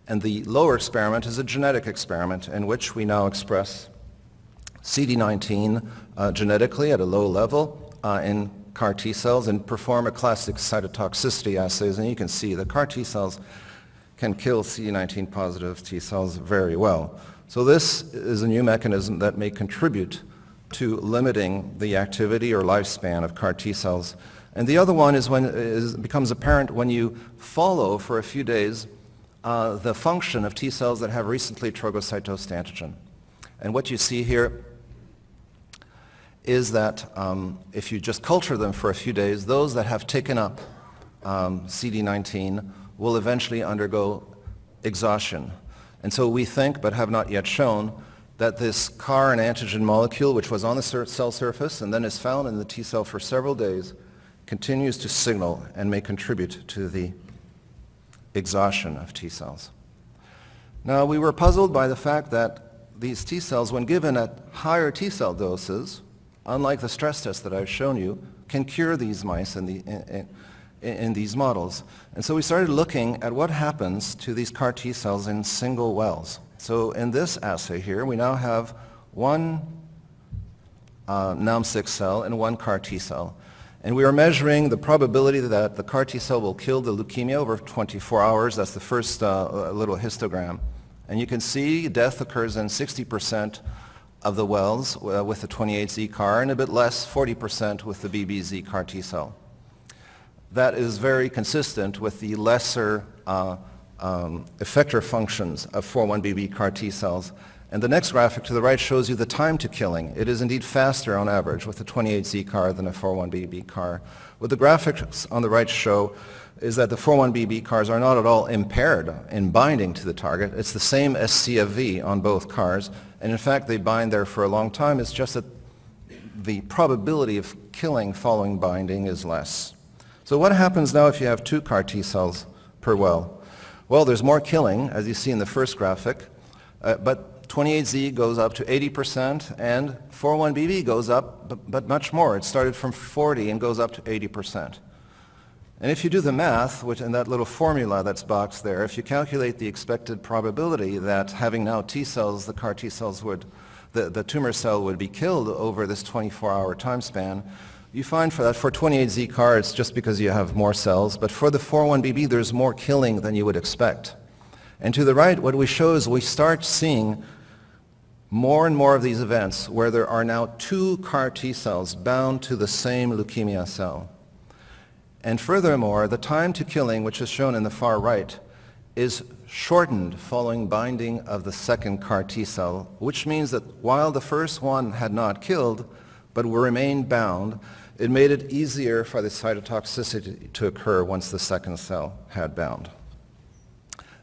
And the lower experiment is a genetic experiment in which we now express CD19 genetically at a low level in CAR T cells and perform a classic cytotoxicity assays, and you can see the CAR T cells can kill CD19 positive T cells very well. So this is a new mechanism that may contribute to limiting the activity or lifespan of CAR T cells. And the other one is when it becomes apparent when you follow for a few days the function of T cells that have recently trogocytosed antigen. And what you see here is that if you just culture them for a few days, those that have taken up CD19 will eventually undergo exhaustion. And so we think, but have not yet shown, that this CAR and antigen molecule, which was on the cell surface and then is found in the T cell for several days, continues to signal and may contribute to the exhaustion of T cells. Now, we were puzzled by the fact that these T cells, when given at higher T cell doses, unlike the stress test that I've shown you, can cure these mice in these models. And so we started looking at what happens to these CAR T cells in single wells. So in this assay here, we now have one NALM6 cell and one CAR T cell. And we are measuring the probability that the CAR T cell will kill the leukemia over 24 hours. That's the first little histogram. And you can see death occurs in 60% of the wells with the 28Z CAR and a bit less, 40% with the BBZ CAR T cell. That is very consistent with the lesser effector functions of 41BB CAR T cells. And the next graphic to the right shows you the time to killing. It is indeed faster on average with the 28Z CAR than a 41BB CAR. What the graphics on the right show is that the 41BB CARs are not at all impaired in binding to the target. It's the same as CFV on both CARs, and in fact they bind there for a long time. It's just that the probability of killing following binding is less. So what happens now if you have two CAR T cells per well? Well, there's more killing, as you see in the first graphic, but 28Z goes up to 80%, and 41BB goes up, but much more. It started from 40 and goes up to 80%. And if you do the math, which in that little formula that's boxed there, if you calculate the expected probability that having now T cells, the CAR T cells would, the tumor cell would be killed over this 24-hour time span, you find for that, for 28Z CAR, it's just because you have more cells, but for the 41BB, there's more killing than you would expect. And to the right, what we show is we start seeing more and more of these events where there are now two CAR T cells bound to the same leukemia cell. And furthermore, the time to killing, which is shown in the far right, is shortened following binding of the second CAR T cell, which means that while the first one had not killed, but remained bound, it made it easier for the cytotoxicity to occur once the second cell had bound.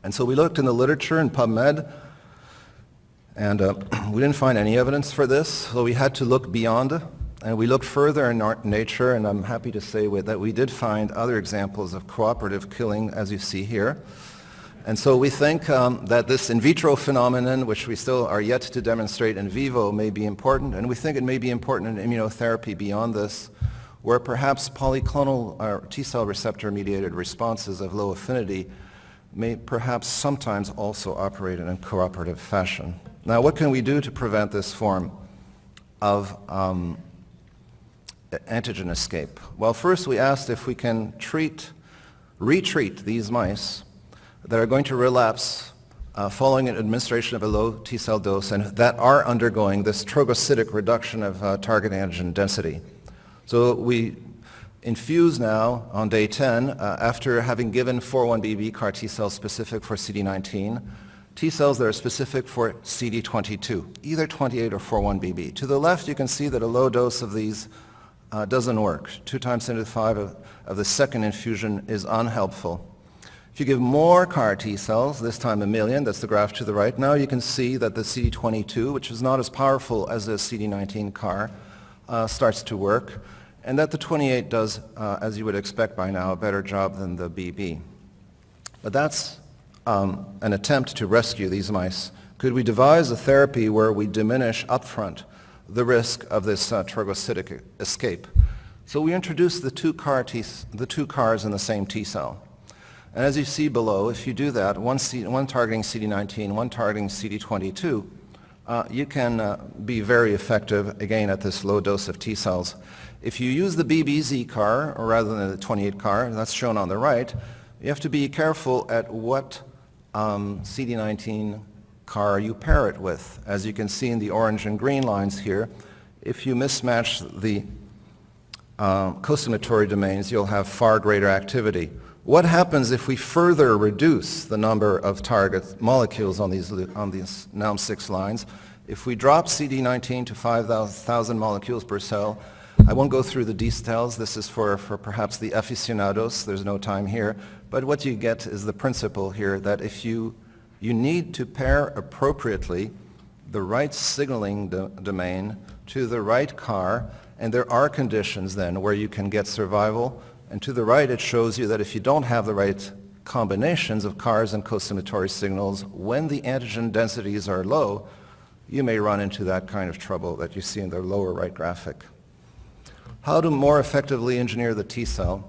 And so we looked in the literature in PubMed, and we didn't find any evidence for this, so we had to look beyond, and we looked further in nature, and I'm happy to say that we did find other examples of cooperative killing, as you see here. And so we think that this in vitro phenomenon, which we still are yet to demonstrate in vivo, may be important, and we think it may be important in immunotherapy beyond this, where perhaps polyclonal or T-cell receptor-mediated responses of low affinity may perhaps sometimes also operate in a cooperative fashion. Now, what can we do to prevent this form of antigen escape? Well, first we asked if we can retreat these mice that are going to relapse following an administration of a low T-cell dose and that are undergoing this trogocytic reduction of target antigen density. So we infuse now on day 10, after having given 41BB CAR T-cells specific for CD19, T-cells that are specific for CD22, either 28 or 41BB. To the left, you can see that a low dose of these doesn't work. 2 times 10 to the 5 of the second infusion is unhelpful. If you give more CAR T-cells, this time 1 million, that's the graph to the right, now you can see that the CD22, which is not as powerful as the CD19 CAR, starts to work, and that the 28 does, as you would expect by now, a better job than the BB. But that's an attempt to rescue these mice. Could we devise a therapy where we diminish upfront the risk of this trogocytic escape? So we introduced the two CARs in the same T cell. And as you see below, if you do that, one targeting CD19, one targeting CD22, you can be very effective, again, at this low dose of T cells. If you use the BBZ CAR, or rather than the 28 CAR, that's shown on the right, you have to be careful at what CD19 CAR you pair it with. As you can see in the orange and green lines here, if you mismatch the costimulatory domains, you'll have far greater activity. What happens if we further reduce the number of target molecules on these NALM6 lines? If we drop CD19 to 5,000 molecules per cell, I won't go through the details. This is for perhaps the aficionados. There's no time here. But what you get is the principle here that if you need to pair appropriately the right signaling domain to the right CAR, and there are conditions then where you can get survival. And to the right, it shows you that if you don't have the right combinations of CARs and costimulatory signals, when the antigen densities are low, you may run into that kind of trouble that you see in the lower right graphic. How to more effectively engineer the T cell?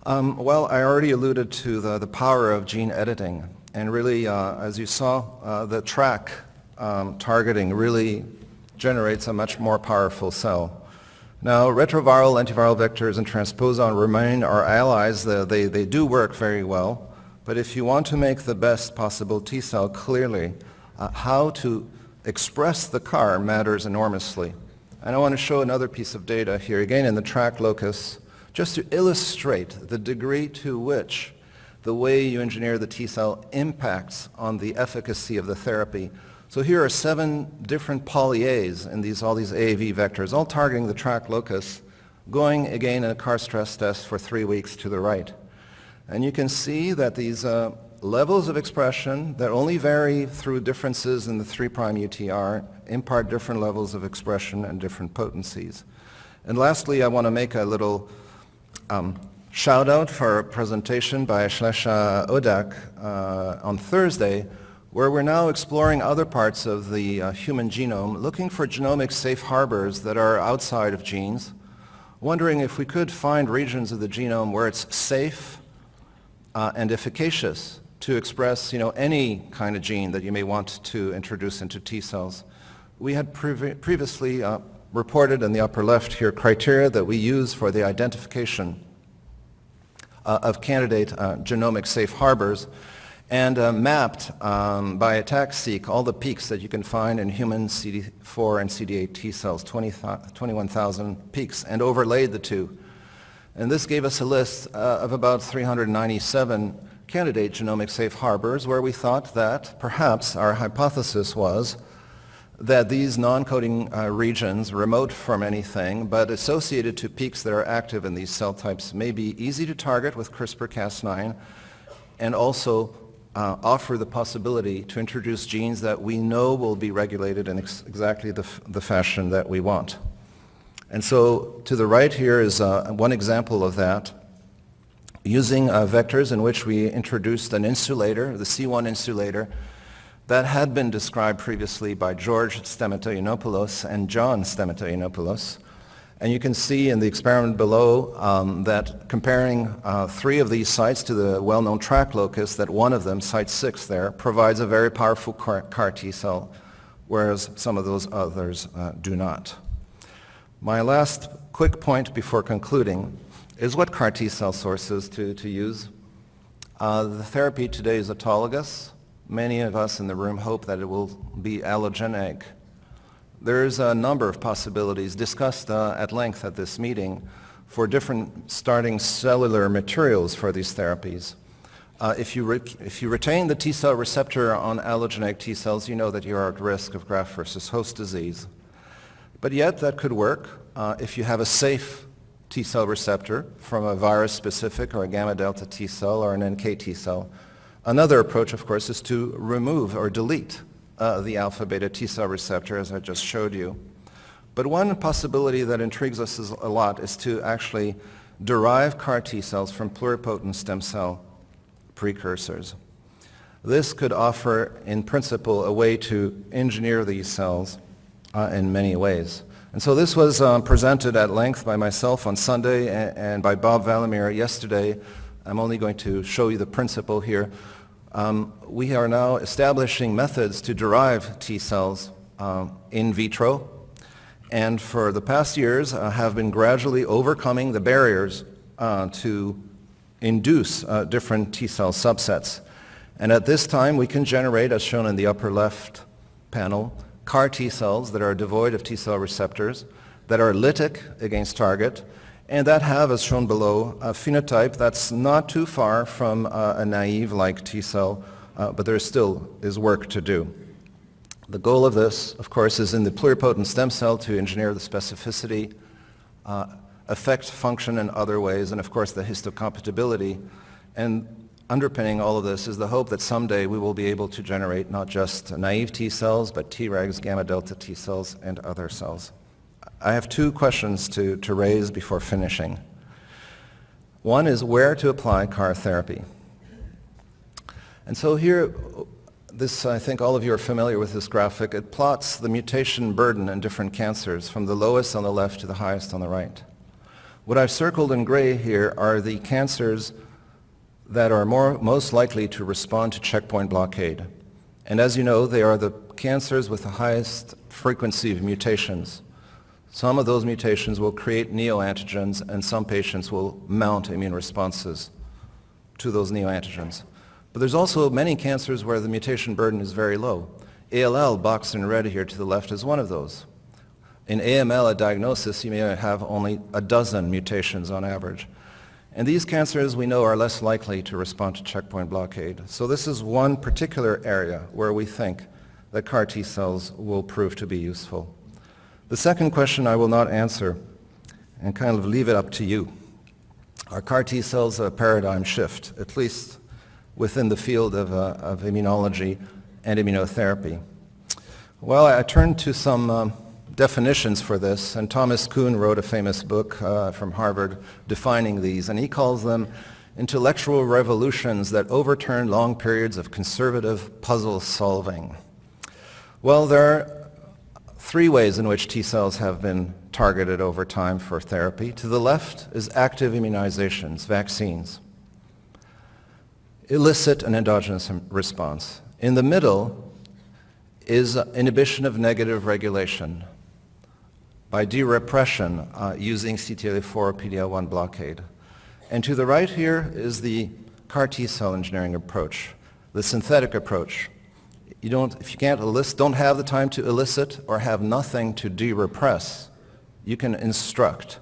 Well, I already alluded to the power of gene editing. And really, as you saw, the TRAC targeting really generates a much more powerful cell. Now, retroviral, antiviral vectors, and transposon remain our allies. They do work very well. But if you want to make the best possible T cell, clearly, how to express the CAR matters enormously. And I want to show another piece of data here, again in the TRAC locus, just to illustrate the degree to which the way you engineer the T cell impacts on the efficacy of the therapy. So here are 7 different poly-A's in all these AAV vectors, all targeting the TRAC locus, going again in a CAR stress test for 3 weeks to the right. And you can see that these levels of expression that only vary through differences in the 3' UTR impart different levels of expression and different potencies. And lastly, I want to make a little shout out for a presentation by Shlesha Odak on Thursday, where we're now exploring other parts of the human genome, looking for genomic safe harbors that are outside of genes, wondering if we could find regions of the genome where it's safe and efficacious to express, any kind of gene that you may want to introduce into T cells. We had previously reported in the upper left here criteria that we use for the identification of candidate genomic safe harbors, and mapped by a TAC-seq all the peaks that you can find in human CD4 and CD8 T cells, 21,000 peaks, and overlaid the two. And this gave us a list of about 397 candidate genomic safe harbors, where we thought that perhaps our hypothesis was that these non-coding regions, remote from anything, but associated to peaks that are active in these cell types, may be easy to target with CRISPR-Cas9, and also offer the possibility to introduce genes that we know will be regulated in exactly the fashion that we want. And so to the right here is one example of that, using vectors in which we introduced an insulator, the C1 insulator, that had been described previously by George Stamatoyiannopoulos and John Stamatoyiannopoulos. And you can see in the experiment below that comparing 3 of these sites to the well-known track locus, that one of them, site 6 there, provides a very powerful CAR T cell, whereas some of those others do not. My last quick point before concluding is what CAR T cell sources to use. The therapy today is autologous. Many of us in the room hope that it will be allogeneic. There's a number of possibilities discussed at length at this meeting for different starting cellular materials for these therapies. If you retain the T cell receptor on allogeneic T cells, you know that you are at risk of graft versus host disease. But yet that could work if you have a safe T cell receptor from a virus-specific or a gamma delta T cell or an NK T cell. Another approach, of course, is to remove or delete the alpha beta T cell receptor, as I just showed you. But one possibility that intrigues us a lot is to actually derive CAR T cells from pluripotent stem cell precursors. This could offer, in principle, a way to engineer these cells in many ways. And so this was presented at length by myself on Sunday and by Bob Valamir yesterday. I'm only going to show you the principle here. We are now establishing methods to derive T cells in vitro, and for the past years have been gradually overcoming the barriers to induce different T cell subsets. And at this time we can generate, as shown in the upper left panel, CAR T cells that are devoid of T cell receptors, that are lytic against target, and that have, as shown below, a phenotype that's not too far from a naive-like T cell, but there still is work to do. The goal of this, of course, is in the pluripotent stem cell to engineer the specificity, affect function in other ways, and of course the histocompatibility. And underpinning all of this is the hope that someday we will be able to generate not just naive T cells, but Tregs, gamma delta T cells, and other cells. I have 2 questions to raise before finishing. One is where to apply CAR therapy. And so here, this, I think all of you are familiar with this graphic. It plots the mutation burden in different cancers from the lowest on the left to the highest on the right. What I've circled in gray here are the cancers that are most likely to respond to checkpoint blockade. And as you know, they are the cancers with the highest frequency of mutations. Some of those mutations will create neoantigens, and some patients will mount immune responses to those neoantigens. But there's also many cancers where the mutation burden is very low. ALL, boxed in red here to the left, is one of those. In AML, at diagnosis, you may have only a dozen mutations on average. And these cancers, we know, are less likely to respond to checkpoint blockade. So this is one particular area where we think that CAR T cells will prove to be useful. The second question I will not answer and kind of leave it up to you. Are CAR T cells a paradigm shift, at least within the field of immunology and immunotherapy? Well, I turned to some definitions for this, and Thomas Kuhn wrote a famous book from Harvard defining these, and he calls them intellectual revolutions that overturn long periods of conservative puzzle solving? Well, there are three ways in which T cells have been targeted over time for therapy. To the left is active immunizations, vaccines. Elicit an endogenous response. In the middle is inhibition of negative regulation by de-repression using CTLA-4 or PD-L1 blockade. And to the right here is the CAR T-cell engineering approach, the synthetic approach. If you don't have the time to elicit or have nothing to de-repress, you can instruct.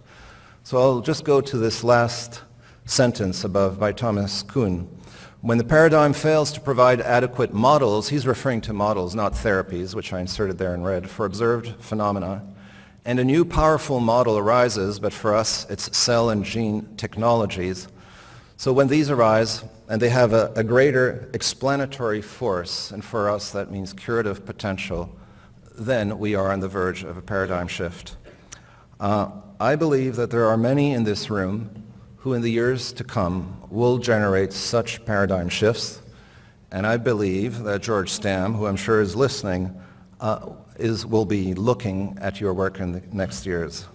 So I'll just go to this last sentence above by Thomas Kuhn. When the paradigm fails to provide adequate models, he's referring to models, not therapies, which I inserted there in red, for observed phenomena, and a new powerful model arises, but for us it's cell and gene technologies. So when these arise, and they have a greater explanatory force, and for us that means curative potential, then we are on the verge of a paradigm shift. I believe that there are many in this room who in the years to come will generate such paradigm shifts, and I believe that George Stamm, who I'm sure is listening, will be looking at your work in the next years.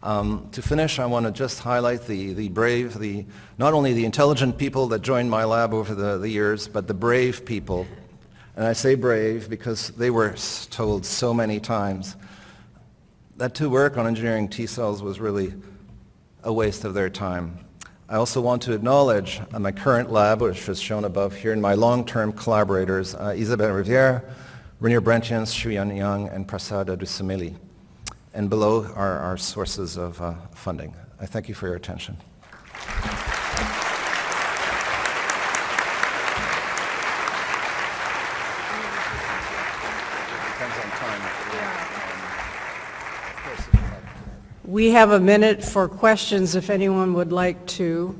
To finish, I want to just highlight the brave, not only the intelligent people that joined my lab over the years, but the brave people. And I say brave because they were told so many times that to work on engineering T cells was really a waste of their time. I also want to acknowledge my current lab, which is shown above here, and my long-term collaborators, Isabelle Rivière, Rainier Brentians, Shuyan Yang, and Prasada Dusamili. And below are our sources of funding. I thank you for your attention. We have a minute for questions if anyone would like to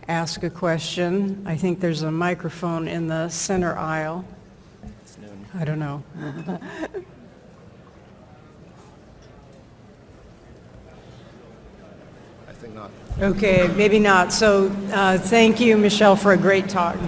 ask a question. I think there's a microphone in the center aisle. I don't know. I think not. Okay, maybe not. So thank you, Michel, for a great talk.